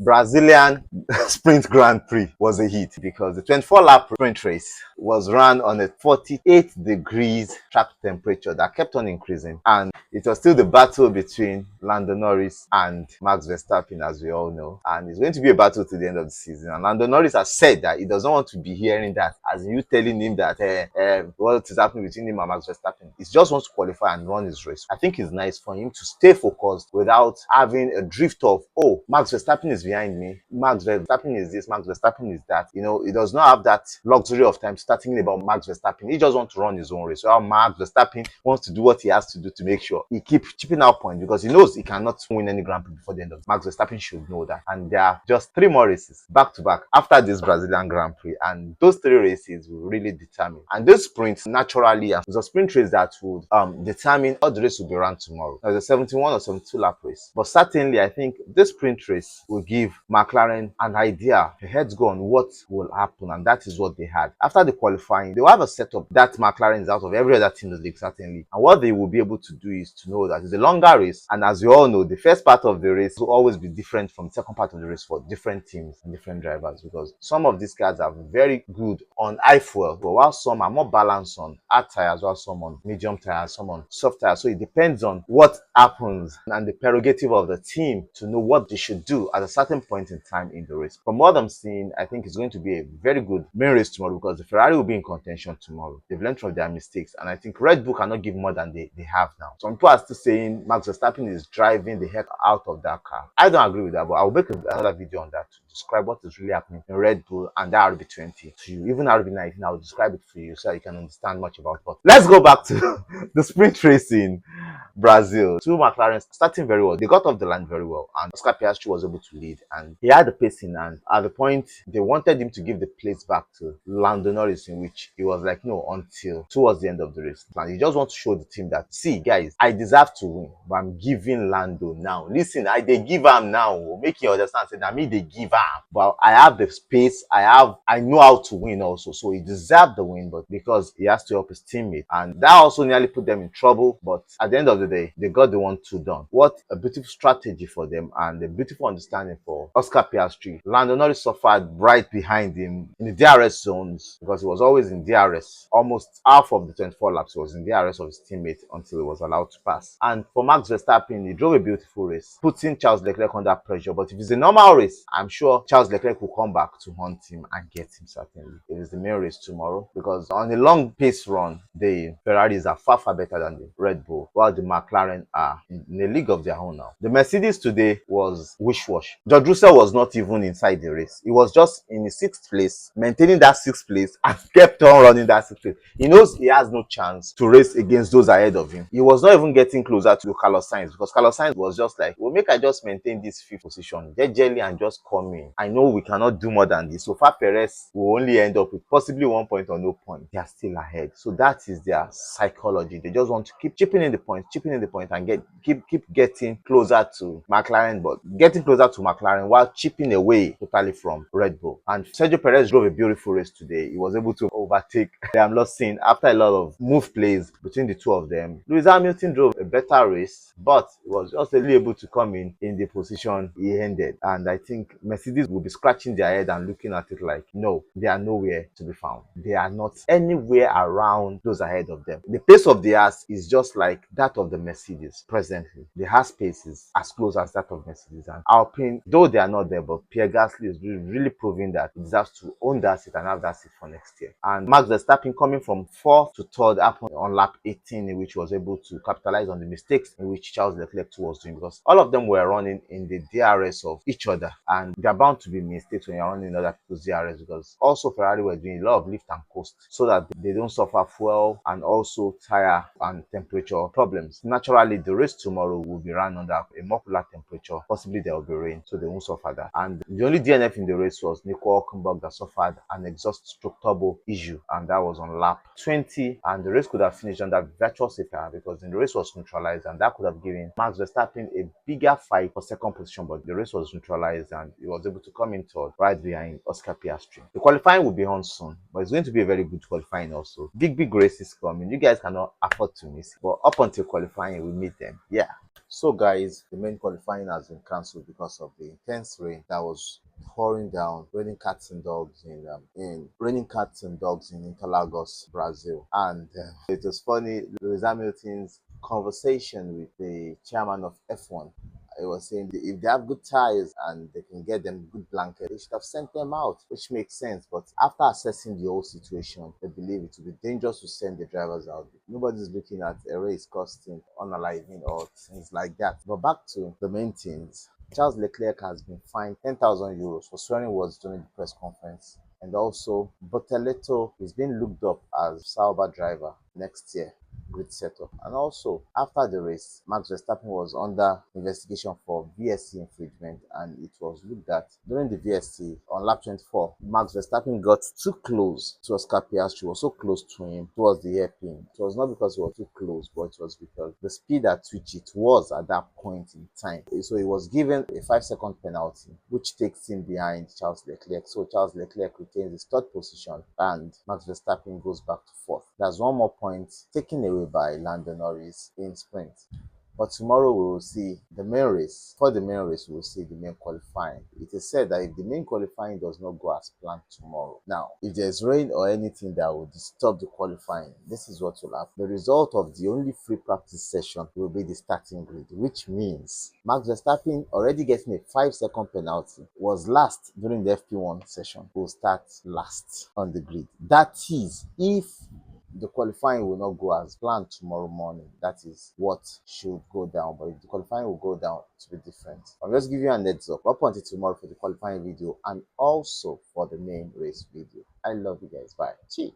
Brazilian Sprint Grand Prix was a hit because the 24-lap sprint race was run on a 48 degrees track temperature that kept on increasing, and it was still the battle between Lando Norris and Max Verstappen, as we all know, and it's going to be a battle to the end of the season. And Lando Norris has said that he doesn't want to be hearing that, as you telling him that what is happening between him and Max Verstappen. He just wants to qualify and run his race. I think it's nice for him to stay focused without having a drift of, oh, Max Verstappen is behind me, Max Verstappen is this, Max Verstappen is that. You know, he does not have that luxury of time starting about Max Verstappen. He just wants to run his own race. So Max Verstappen wants to do what he has to do to make sure he keeps chipping out points, because he knows he cannot win any Grand Prix before the end of it. Max Verstappen should know that. And there are just 3 more races back to back after this Brazilian Grand Prix, and those 3 races will really determine. And those sprints naturally, there's a sprint race that would determine how the race will be run tomorrow. There's a 71 or 72 lap race, but certainly I think this sprint race will give McLaren an idea, a heads go on what will happen, and that is what they had. After the qualifying, they will have a setup that McLaren is out of every other team in the league, certainly. And what they will be able to do is to know that it's a longer race, and as you all know, the first part of the race will always be different from the second part of the race for different teams and different drivers, because some of these cars are very good on high fuel, but while some are more balanced on hard tires, while some on medium tires, some on soft tires. So it depends on what happens and the prerogative of the team to know what they should do at a certain point in time in the race. From what I'm seeing, I think it's going to be a very good main race tomorrow, because the Ferrari will be in contention tomorrow. They've learned from their mistakes, and I think Red Bull cannot give more than they have now. Some people are still saying Max Verstappen is driving the heck out of that car. I don't agree with that, but I'll make another video on that to describe what is really happening in Red Bull and the RB20 to you. Even RB19, I'll describe it for you so you can understand much about it. But let's go back to the sprint race in Brazil. 2 McLaren starting very well. They got off the line very well, and Oscar Piastri was able to lead, and he had the pace in hand. At the point they wanted him to give the place back to Lando Norris, in which he was like, no, until towards the end of the race. And he just wants to show the team that, see guys, I deserve to win, but I'm giving Lando now. Listen, they give him now. Make you understand. Say, I mean, they give him, but I have the space. I know how to win also. So he deserved the win, but because he has to help his teammate, and that also nearly put them in trouble. But at the end of the day, they got the 1-2 done. What a beautiful strategy for them, and a beautiful understanding for Oscar Piastri. Lando Norris suffered right behind him in the DRS zones, because he was always in DRS. Almost half of the 24 laps was in DRS of his teammate until he was allowed to pass. And for Max Verstappen, he drove a beautiful race, putting Charles Leclerc under pressure. But if it's a normal race, I'm sure Charles Leclerc will come back to hunt him and get him, certainly. It is the main race tomorrow, because on a long pace run, the Ferraris are far better than the Red Bull, while the McLaren are in a league of their own now. The Mercedes today was wish-wash. George Russell was not even inside the race. He was just in the 6th place, maintaining that 6th place, and kept on running that 6th place. He knows he has no chance to race against those ahead of him. He was not even getting closer to Carlos Sainz, because Carlos Sainz was just like, well, make I just maintain this 5th position gently and just come in. I know we cannot do more than this. So far, Perez will only end up with possibly 1 point or no point. They are still ahead. So that is their psychology. They just want to keep chipping in the points, and keep getting closer to McLaren, but getting closer to McLaren while chipping away totally from Red Bull. And Sergio Perez drove a beautiful race today. He was able to overtake Liam Lawson after a lot of move plays between the two of them. Lewis Hamilton drove a better race, but he was just really able to come in the position he ended. And I think Mercedes will be scratching their head and looking at it like, no, they are nowhere to be found. They are not anywhere around those ahead of them. The pace of the Haas is just like that of the Mercedes presently. The Haas pace is as close as that of Mercedes. And Alpine, though they are not there, but Pierre Gasly is really proving that he deserves to own that seat and have that seat for next year. And Max Verstappen coming from 4th to 3rd happened on lap 18, in which was able to capitalize on the mistakes in which Charles Leclerc was doing, because all of them were running in the DRS of each other, and there are bound to be mistakes when you're running in other people's DRS, because also Ferrari were doing a lot of lift and coast so that they don't suffer fuel and also tire and temperature problems. Naturally, the race tomorrow will be run under a more cooler temperature. Possibly there will be rain, so they won't suffer that. And the only DNF in the race was Nico Hülkenberg, that suffered an exhaust stroke turbo issue, and that was on lap 20. And the race could have finished under virtual safety car, because the race was neutralized, and that could have given Max Verstappen a bigger fight for 2nd position. But the race was neutralized, and he was able to come in 3rd, right behind Oscar Piastri. The qualifying will be on soon, but it's going to be a very good qualifying also. Big races coming. You guys cannot afford to miss it. But up until qualifying, we meet them. Yeah. So guys, the main qualifying has been cancelled because of the intense rain that was pouring down, raining cats and dogs in Interlagos, Brazil. And it was funny, Lewis Hamilton's conversation with the chairman of F1. I was saying if they have good tires and they can get them good blankets, they should have sent them out, which makes sense. But after assessing the whole situation, they believe it would be dangerous to send the drivers out. Nobody's looking at a race costing unaliving or things like that. But back to the main things. Charles Leclerc has been fined €10,000 for swearing words during the press conference. And also, Botelletto is being looked up as Sauber driver next year. Grid setup. And also, after the race, Max Verstappen was under investigation for VSC infringement, and it was looked at during the VSC on lap 24. Max Verstappen got too close to Oscar Piastri, was so close to him towards the hairpin. It was not because he was too close, but it was because the speed at which it was at that point in time. So he was given a 5-second penalty, which takes him behind Charles Leclerc. So Charles Leclerc retains his third position, and Max Verstappen goes back to fourth. That's one more point taken away by Lando Norris in sprint. But tomorrow we will see the main race. For the main race, we will see the main qualifying. It is said that if the main qualifying does not go as planned tomorrow, now, if there's rain or anything that will disturb the qualifying, this is what will happen. The result of the only free practice session will be the starting grid, which means Max Verstappen, already getting a 5-second penalty, was last during the FP1 session, will start last on the grid. That is, if the qualifying will not go as planned tomorrow morning. That is what should go down. But if the qualifying will go down, to be different. I'll just give you an heads up. Up until tomorrow for the qualifying video and also for the main race video. I love you guys. Bye. Cheers.